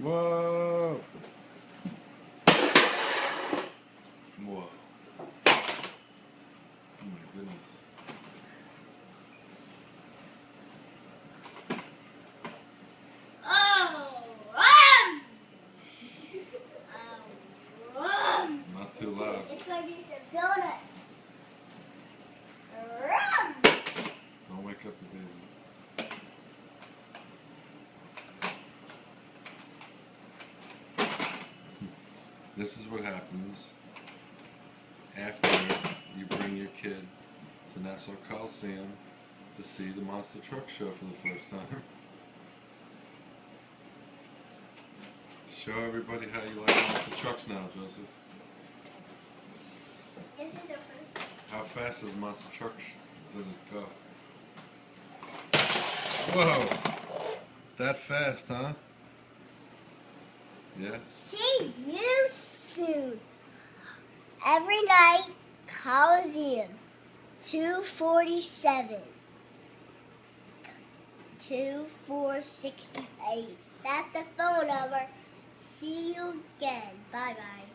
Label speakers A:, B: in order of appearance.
A: Whoa! Whoa. Oh my goodness. Not too loud.
B: It's going to do some donuts.
A: Don't wake up the baby. This is what happens after you bring your kid to Nassau Coliseum to see the Monster Truck Show for the first time. Show everybody how you like monster trucks now, Joseph.
B: This is the first one.
A: How fast does monster truck does it go? Whoa! That fast, huh? Yeah?
B: See you soon. Every night, Coliseum, 247. 2468. That's the phone number. See you again. Bye-bye.